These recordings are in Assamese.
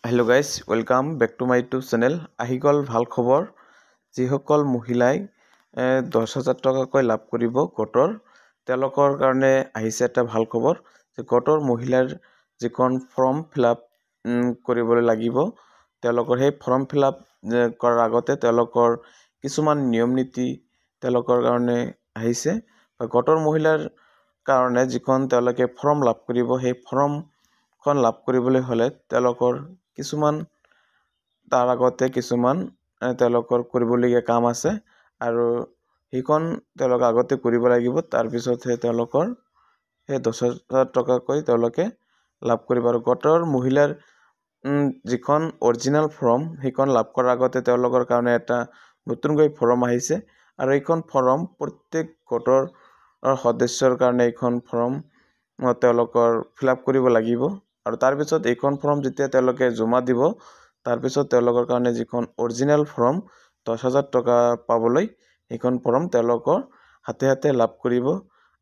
Hello' guys, welcome back to my YouTube channel. আহি গ'ল ভাল খবৰ। যিসকল মহিলাই 10,000 টকাকৈ লাভ কৰিব গোটৰ, তেওঁলোকৰ কাৰণে আহিছে এটা ভাল খবৰ যে গোটৰ মহিলাৰ যিখন ফৰ্ম ফিল আপ কৰিবলৈ লাগিব, তেওঁলোকৰ সেই ফৰ্ম ফিল আপ কৰাৰ আগতে তেওঁলোকৰ কিছুমান নিয়ম নীতি তেওঁলোকৰ কাৰণে আহিছে। গোটৰ মহিলাৰ কাৰণে যিখন তেওঁলোকে ফৰ্ম লাভ কৰিব, সেই ফৰ্মখন লাভ কৰিবলৈ হ'লে তেওঁলোকৰ কিছুমান তাৰ আগতে কিছুমান তেওঁলোকৰ কৰিবলগীয়া কাম আছে আৰু সেইখন তেওঁলোকে আগতে কৰিব লাগিব। তাৰপিছতহে তেওঁলোকৰ সেই 10,000 টকাকৈ তেওঁলোকে লাভ কৰিব। আৰু গোটৰ মহিলাৰ যিখন অৰিজিনেল ফৰ্ম, সেইখন লাভ কৰাৰ আগতে তেওঁলোকৰ কাৰণে এটা নতুনকৈ ফৰ্ম আহিছে আৰু এইখন ফৰ্ম প্ৰত্যেক গোটৰ সদস্যৰ কাৰণে এইখন ফৰ্ম তেওঁলোকৰ ফিল আপ কৰিব লাগিব। আৰু তাৰপিছত এইখন ফৰ্ম যেতিয়া তেওঁলোকে জমা দিব, তাৰপিছত তেওঁলোকৰ কাৰণে যিখন অৰিজিনেল ফৰ্ম 10,000 টকা পাবলৈ সেইখন ফৰ্ম তেওঁলোকৰ হাতে হাতে লাভ কৰিব।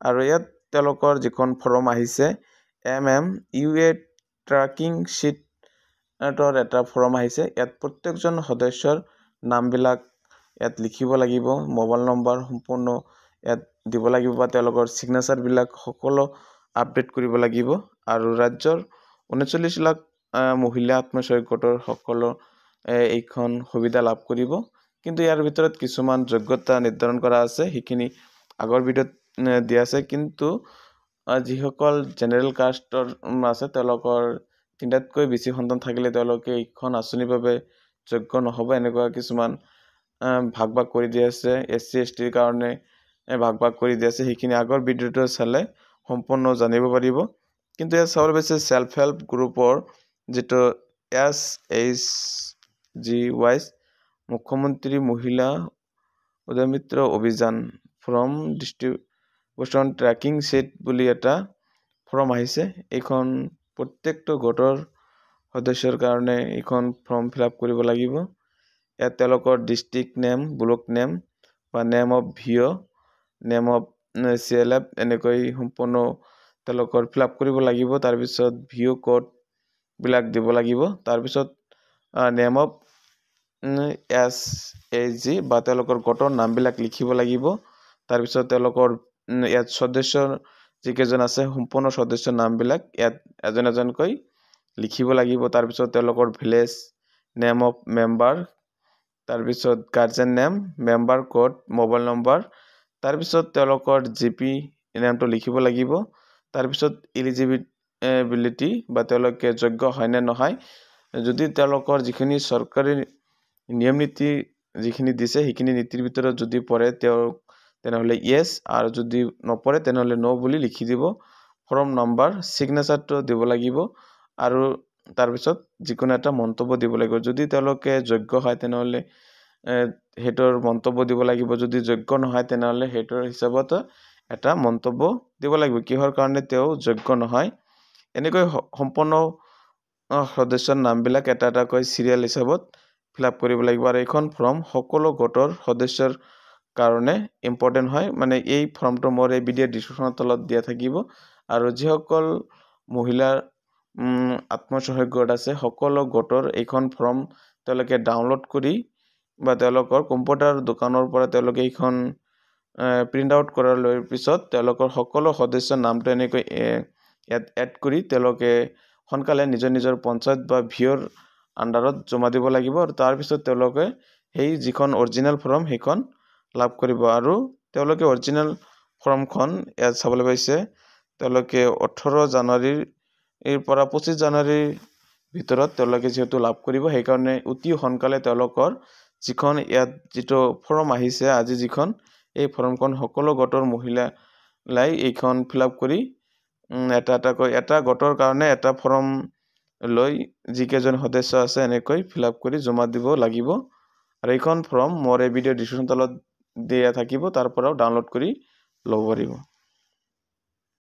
আৰু ইয়াত তেওঁলোকৰ যিখন ফৰ্ম আহিছে MMUA ট্ৰেকিং শ্বিটৰ এটা ফৰ্ম আহিছে। ইয়াত প্ৰত্যেকজন সদস্যৰ নামবিলাক ইয়াত লিখিব লাগিব, মোবাইল নম্বৰ সম্পূৰ্ণ ইয়াত দিব লাগিব বা তেওঁলোকৰ ছিগনেচাৰবিলাক সকলো আপডেট কৰিব লাগিব। আৰু ৰাজ্যৰ 39 লাখ মহিলা আত্মসহায়ক গোটৰ সকলো এইখন সুবিধা লাভ কৰিব। কিন্তু ইয়াৰ ভিতৰত কিছুমান যোগ্যতা নিৰ্ধাৰণ কৰা আছে, সেইখিনি আগৰ ভিডিঅ'ত দিয়া আছে। কিন্তু যিসকল জেনেৰেল কাষ্টৰ আছে, তেওঁলোকৰ 3টাতকৈ বেছি সন্তান থাকিলে তেওঁলোকে এইখন আঁচনিৰ বাবে যোগ্য নহ'ব। এনেকুৱা কিছুমান ভাগ ভাগ কৰি দিয়া আছে। SC STৰ কাৰণে ভাগ ভাগ কৰি দিয়া আছে, সেইখিনি আগৰ ভিডিঅ'টো চালে সম্পূৰ্ণ জানিব পাৰিব। কিন্তু ইয়াত চাবলৈ পাইছে ছেল্ফ হেল্প গ্ৰুপৰ যিটো SHGY মুখ্যমন্ত্ৰী মহিলা উদ্যমিতা অভিযান ফৰ্ম ডিষ্ট্ৰিবিউশ্যন ট্ৰেকিং শ্বিট বুলি এটা ফৰ্ম আহিছে। এইখন প্ৰত্যেকটো গোটৰ সদস্যৰ কাৰণে এইখন ফৰ্ম ফিল আপ কৰিব লাগিব। ইয়াত তেওঁলোকৰ ডিষ্ট্ৰিক্ট নেম, ব্লক নেম বা name of VO, name of CLF এনেকৈ সম্পূৰ্ণ তেওঁলোকৰ ফিল আপ কৰিব লাগিব। তাৰপিছত VO কোডবিলাক দিব লাগিব। তাৰপিছত নেম অফ SHG বা তেওঁলোকৰ গোটৰ নামবিলাক লিখিব লাগিব। তাৰপিছত তেওঁলোকৰ ইয়াত সদস্যৰ যিকেইজন আছে, সম্পূৰ্ণ সদস্যৰ নামবিলাক ইয়াত এজন এজনকৈ লিখিব লাগিব। তাৰপিছত তেওঁলোকৰ ভিলেজ নেম অফ মেম্বাৰ, তাৰপিছত guardian name, member code, mobile number, তাৰপিছত তেওঁলোকৰ GP নেমটো লিখিব লাগিব। তাৰপিছত এলিজিবিলিটি বা তেওঁলোকে যোগ্য হয় নে নহয়, যদি তেওঁলোকৰ যিখিনি চৰকাৰী নিয়ম নীতি যিখিনি দিছে সেইখিনি নীতিৰ ভিতৰত যদি পৰে তেনেহ'লে য়েছ, আৰু যদি নপৰে তেনেহ'লে ন' বুলি লিখি দিব। ফৰ্ম নম্বৰ, ছিগনেচাৰটো দিব লাগিব আৰু তাৰপিছত যিকোনো এটা মন্তব্য দিব লাগিব। যদি তেওঁলোকে যোগ্য হয় তেনেহ'লে সেইটোৰ মন্তব্য দিব লাগিব, যদি যোগ্য নহয় তেনেহ'লে সেইটোৰ হিচাপত এটা মন্তব্য দিব লাগিব, কিহৰ কাৰণে তেওঁ যোগ্য নহয়। এনেকৈ সম্পূৰ্ণ সদস্যৰ নামবিলাক এটা এটাকৈ চিৰিয়েল হিচাপত ফিল আপ কৰিব লাগিব। আৰু এইখন ফৰ্ম সকলো গোটৰ সদস্যৰ কাৰণে ইম্পৰ্টেণ্ট হয়। মানে এই ফৰ্মটো মোৰ এই ভিডিঅ' ডিছক্ৰিপশ্যনৰ তলত দিয়া থাকিব। আৰু যিসকল মহিলাৰ আত্মসহায়ক গোট আছে, সকলো গোটৰ এইখন ফৰ্ম তেওঁলোকে ডাউনলোড কৰি বা তেওঁলোকৰ কম্পিউটাৰ দোকানৰ পৰা তেওঁলোকে এইখন প্ৰিণ্ট আউট কৰাৰ লৈ পিছত তেওঁলোকৰ সকলো সদস্যৰ নামটো এনেকৈ ইয়াত এড কৰি তেওঁলোকে সোনকালে নিজৰ নিজৰ পঞ্চায়ত বা VOৰ আণ্ডাৰত জমা দিব লাগিব। আৰু তাৰপিছত তেওঁলোকে সেই যিখন অৰিজিনেল ফৰ্ম সেইখন লাভ কৰিব। আৰু তেওঁলোকে অৰিজিনেল ফৰ্মখন ইয়াত চাবলৈ পাইছে, তেওঁলোকে 18 জানুৱাৰীৰ পৰা 25 জানুৱাৰীৰ ভিতৰত তেওঁলোকে যিহেতু লাভ কৰিব, সেইকাৰণে অতি সোনকালে তেওঁলোকৰ যিখন ইয়াত যিটো ফৰ্ম আহিছে আজি যিখন, এই ফৰ্মখন সকলো গোটৰ মহিলাই এইখন ফিল আপ কৰি এটা গোটৰ কাৰণে এটা ফৰ্ম লৈ যিকেইজন সদস্য আছে এনেকৈ ফিল আপ কৰি জমা দিব লাগিব। আৰু এইখন ফৰ্ম মোৰ এই ভিডিঅ' ডিছক্ৰিপশ্যন তলত দিয়া থাকিব, তাৰ পৰাও ডাউনলোড কৰি ল'ব পাৰিব।